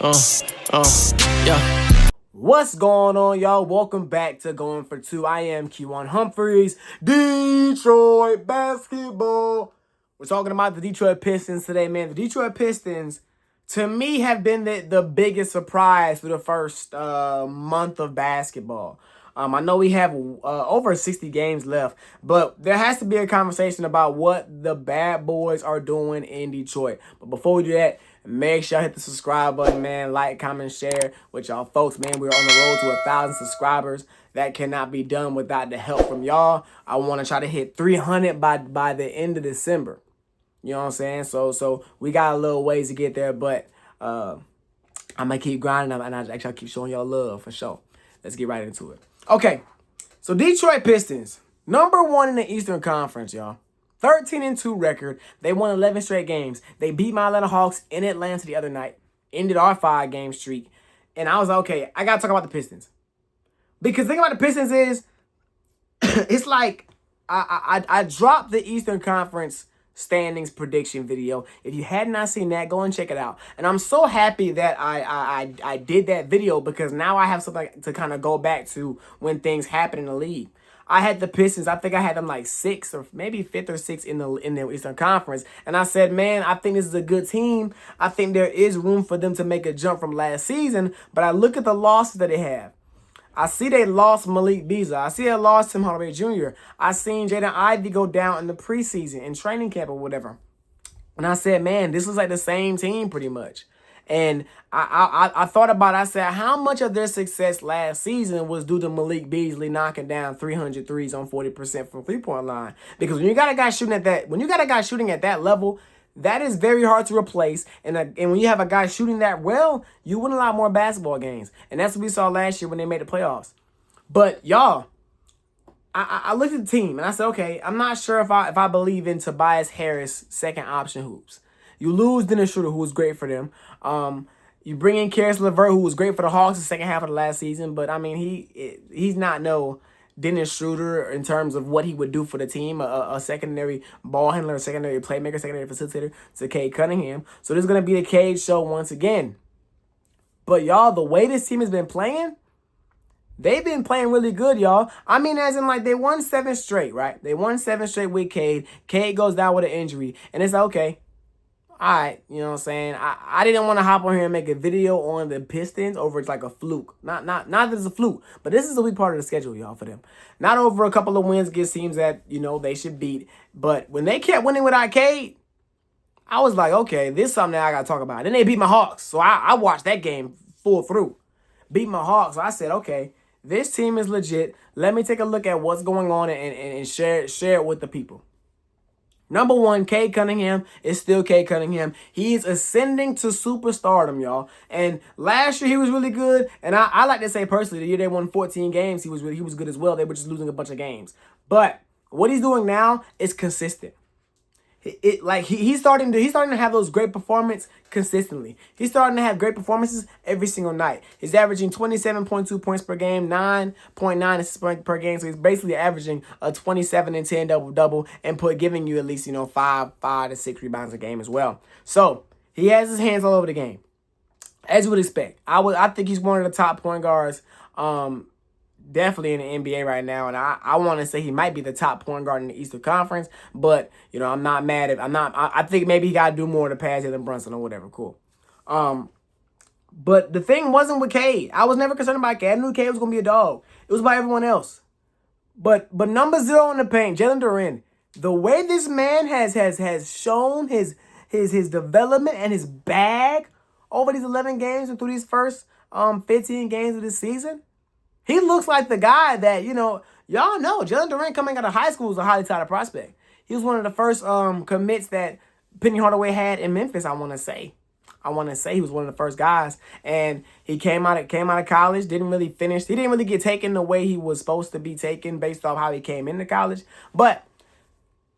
Uh, yeah. What's going on, y'all? Welcome back to Going for Two. I am Q1 Humphreys, Detroit basketball. We're talking about the Detroit Pistons today, man. The Detroit Pistons, to me, have been the biggest surprise for the first month of basketball. I know we have over 60 games left, but there has to be a conversation about what the bad boys are doing in Detroit. But before we do that, make sure you hit the subscribe button, man. Like, comment, share with y'all folks, man. We're on the road to 1,000 subscribers. That cannot be done without the help from y'all. I want to try to hit 300 by the end of December. You know what I'm saying? So we got a little ways to get there, but I'm going to keep grinding and I'll keep showing y'all love for sure. Let's get right into it. Okay, so Detroit Pistons, number 1 in the Eastern Conference, y'all. 13-2 record. They won 11 straight games. They beat my Atlanta Hawks in Atlanta the other night. Ended our 5-game streak. And I was like, okay, I got to talk about the Pistons. Because the thing about the Pistons is, it's like I dropped the Eastern Conference standings prediction video. If you had not seen that, go and check it out. And I'm so happy that I did that video because now I have something to kind of go back to when things happen in the league. I had the Pistons. I think I had them like 6th or maybe 5th or 6th in the Eastern Conference. And I said, man, I think this is a good team. I think there is room for them to make a jump from last season. But I look at the losses that they have. I see they lost Malik Beasley. I see they lost Tim Hardaway Jr. I seen Jaden Ivey go down in the preseason, in training camp or whatever. And I said, man, this looks like the same team pretty much. And I thought about it. I said, how much of their success last season was due to Malik Beasley knocking down 300 threes on 40% from three-point line? Because when you got a guy shooting at that level, that is very hard to replace. And when you have a guy shooting that well, you win a lot more basketball games. And that's what we saw last year when they made the playoffs. But y'all, I looked at the team and I said, okay, I'm not sure if I believe in Tobias Harris second option hoops. You lose Dennis Schroeder, who was great for them. You bring in Karis LeVert, who was great for the Hawks the second half of the last season. But I mean, he's not no Dennis Schroeder in terms of what he would do for the team, a secondary ball handler, a secondary playmaker, secondary facilitator to Cade Cunningham. So this is going to be the Cade show once again. But y'all, the way this team has been playing, they've been playing really good, y'all. I mean, as in like they won 7 straight, right? They won 7 straight with Cade. Cade goes down with an injury. And it's like, okay, all right, you know what I'm saying? I didn't want to hop on here and make a video on the Pistons over it's like a fluke. Not that it's a fluke, but this is a weak part of the schedule, y'all, for them. Not over a couple of wins against teams that, you know, they should beat. But when they kept winning with Cade, I was like, okay, this is something that I got to talk about. Then they beat my Hawks, so I watched that game full through. Beat my Hawks, so I said, okay, this team is legit. Let me take a look at what's going on and share it with the people. Number 1, Cade Cunningham is still Cade Cunningham. He is ascending to superstardom, y'all. And last year he was really good. And I like to say personally, the year they won 14 games, he was good as well. They were just losing a bunch of games. But what he's doing now is consistent. He's starting to have those great performances consistently. He's starting to have great performances every single night. He's averaging 27.2 points per game, 9.9 assists per game. So he's basically averaging a 27 and 10 double and giving you at least, 5 to 6 rebounds a game as well. So he has his hands all over the game, as you would expect. I think he's one of the top point guards. Definitely in the NBA right now, and I want to say he might be the top point guard in the Eastern Conference, but I'm not mad at I think maybe he got to do more to pass Jalen Brunson or whatever. Cool. But the thing wasn't with Cade. I was never concerned about Cade. I knew Cade was gonna be a dog. It was by everyone else. But number 0 in the paint, Jalen Duren. The way this man has shown his development and his bag over these 11 games and through these first 15 games of this season. He looks like the guy that, y'all know. Jalen Duren coming out of high school is a highly touted prospect. He was one of the first commits that Penny Hardaway had in Memphis, I want to say. He was one of the first guys. And he came out of college, didn't really finish. He didn't really get taken the way he was supposed to be taken based off how he came into college. But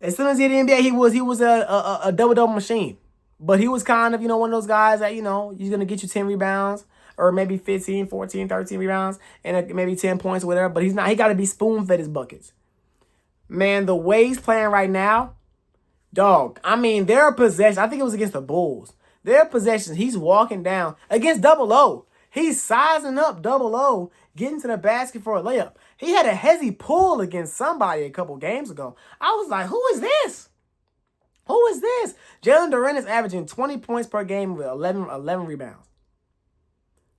as soon as he hit the NBA, he was a double-double machine. But he was kind of, one of those guys that, he's going to get you 10 rebounds. Or maybe 15, 14, 13 rebounds and maybe 10 points or whatever. But he's not. He got to be spoon-fed his buckets. Man, the way he's playing right now, dog. I mean, their possession. I think it was against the Bulls. Their possessions, he's walking down against double O. He's sizing up double O, getting to the basket for a layup. He had a hezzy pull against somebody a couple games ago. I was like, who is this? Who is this? Jalen Duren is averaging 20 points per game with 11 rebounds.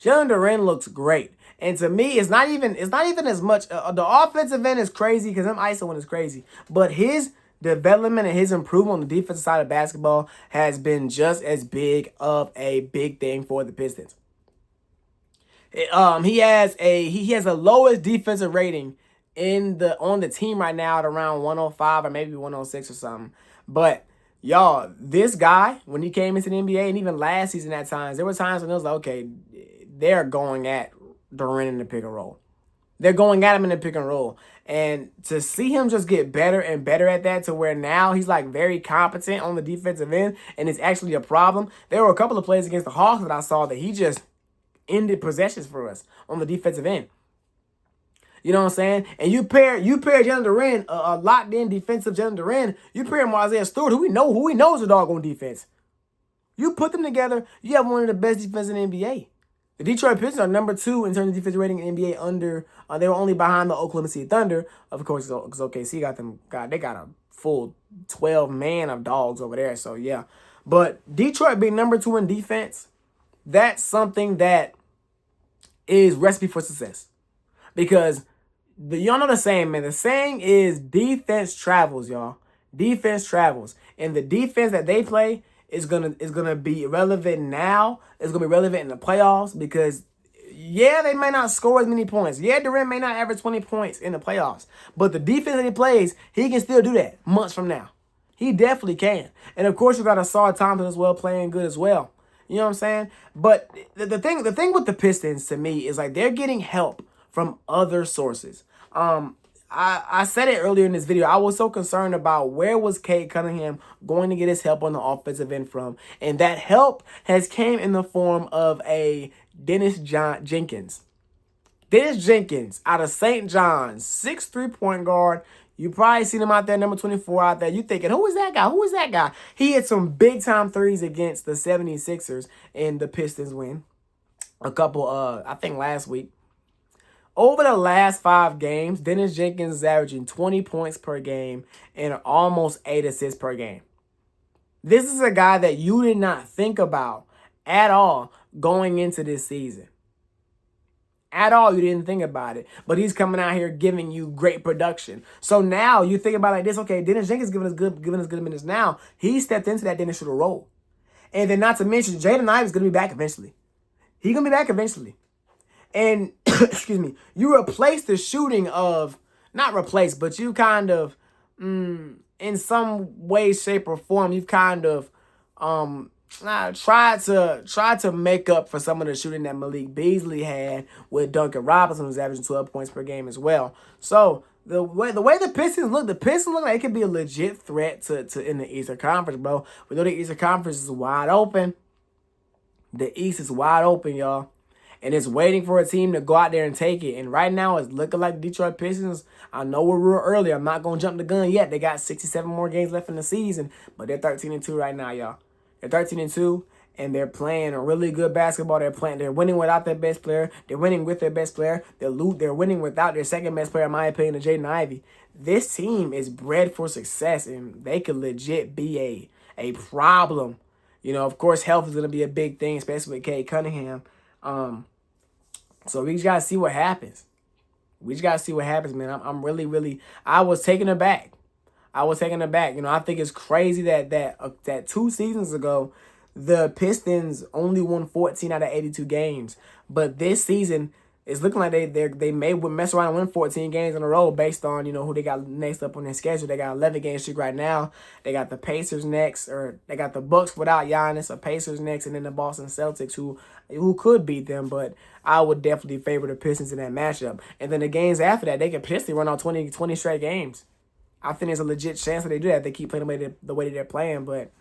Jalen Duren looks great. And to me, it's not even as much. The offensive end is crazy because him ISOing is crazy. But his development and his improvement on the defensive side of basketball has been just as big of a big thing for the Pistons. He has the lowest defensive rating on the team right now at around 105 or maybe 106 or something. But y'all, this guy, when he came into the NBA and even last season at times, there were times when it was like, okay, they're going at Duren in the pick and roll. They're going at him in the pick and roll. And to see him just get better and better at that to where now he's like very competent on the defensive end and it's actually a problem. There were a couple of plays against the Hawks that I saw that he just ended possessions for us on the defensive end. You know what I'm saying? And you pair Jalen Duren, a locked in defensive Jalen Duren, you pair him with Isaiah Stewart, who we know is a dog on defense. You put them together, you have one of the best defenses in the NBA. The Detroit Pistons are number 2 in terms of defensive rating in the NBA. They were only behind the Oklahoma City Thunder, of course, because OKC they got a full 12 man of dogs over there. So yeah, but Detroit being number 2 in defense, that's something that is recipe for success. Because y'all know the saying, man. The saying is defense travels, y'all. Defense travels, and the defense that they play is gonna be relevant now. It's gonna be relevant in the playoffs because, yeah, they may not score as many points. Yeah, Durant may not average 20 points in the playoffs, but the defense that he plays, he can still do that months from now. He definitely can. And of course, you got Asar Thompson as well playing good as well. You know what I'm saying? But the thing with the Pistons to me is like they're getting help from other sources. I said it earlier in this video. I was so concerned about where was Cade Cunningham going to get his help on the offensive end from. And that help has came in the form of a Dennis Jenkins. Dennis Jenkins out of St. John's, 6'3" point guard. You probably seen him out there, number 24 out there. You thinking, who is that guy? Who is that guy? He hit some big-time threes against the 76ers in the Pistons win. A couple, I think last week. Over the last 5 games, Dennis Jenkins is averaging 20 points per game and almost 8 assists per game. This is a guy that you did not think about at all going into this season. At all, you didn't think about it. But he's coming out here giving you great production. So now you think about it like this, okay, Dennis Jenkins giving us good minutes now. He stepped into that Dennis shooter role. And then not to mention, Jaden Ivey's going to be back eventually. He's going to be back eventually. And, excuse me, you replace the shooting of, not replace, but you kind of, in some way, shape, or form, you've kind of tried to make up for some of the shooting that Malik Beasley had with Duncan Robinson, who's averaging 12 points per game as well. So the way the Pistons look like it could be a legit threat to in the Eastern Conference, bro. We know the Eastern Conference is wide open. The East is wide open, y'all. And it's waiting for a team to go out there and take it. And right now, it's looking like Detroit Pistons. I know we're real early. I'm not going to jump the gun yet. They got 67 more games left in the season. But they're 13-2 right now, y'all. They're 13-2, and they're playing a really good basketball. They're winning without their best player. They're winning with their best player. They're winning without their second best player, in my opinion, Jaden Ivey. This team is bred for success, and they could legit be a problem. You know, of course, health is going to be a big thing, especially with Cade Cunningham. So we just got to see what happens. We just got to see what happens, man. I'm really, I was taken aback. You know, I think it's crazy that 2 seasons ago, the Pistons only won 14 out of 82 games. But this season, it's looking like they may mess around and win 14 games in a row based on, you know, who they got next up on their schedule. They got 11 game streak right now. They got the Pacers next, or they got the Bucks without Giannis, or Pacers next, and then the Boston Celtics who could beat them, but I would definitely favor the Pistons in that matchup. And then the games after that, they could potentially run out 20 straight games. I think there's a legit chance that they do that if they keep playing the way that they're playing, but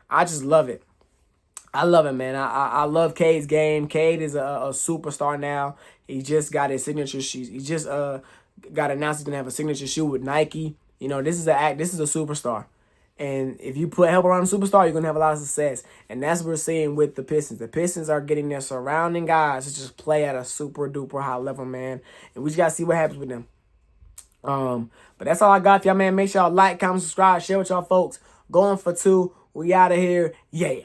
I just love it. I love it, man. I love Cade's game. Cade is a superstar now. He just got his signature shoes. He just got announced he's gonna have a signature shoe with Nike. You know, this is a superstar. And if you put help around a superstar, you're going to have a lot of success. And that's what we're seeing with the Pistons. The Pistons are getting their surrounding guys to just play at a super duper high level, man. And we just got to see what happens with them. But that's all I got for y'all, man. Make sure y'all like, comment, subscribe, share with y'all folks. Going for 2. We out of here. Yeah.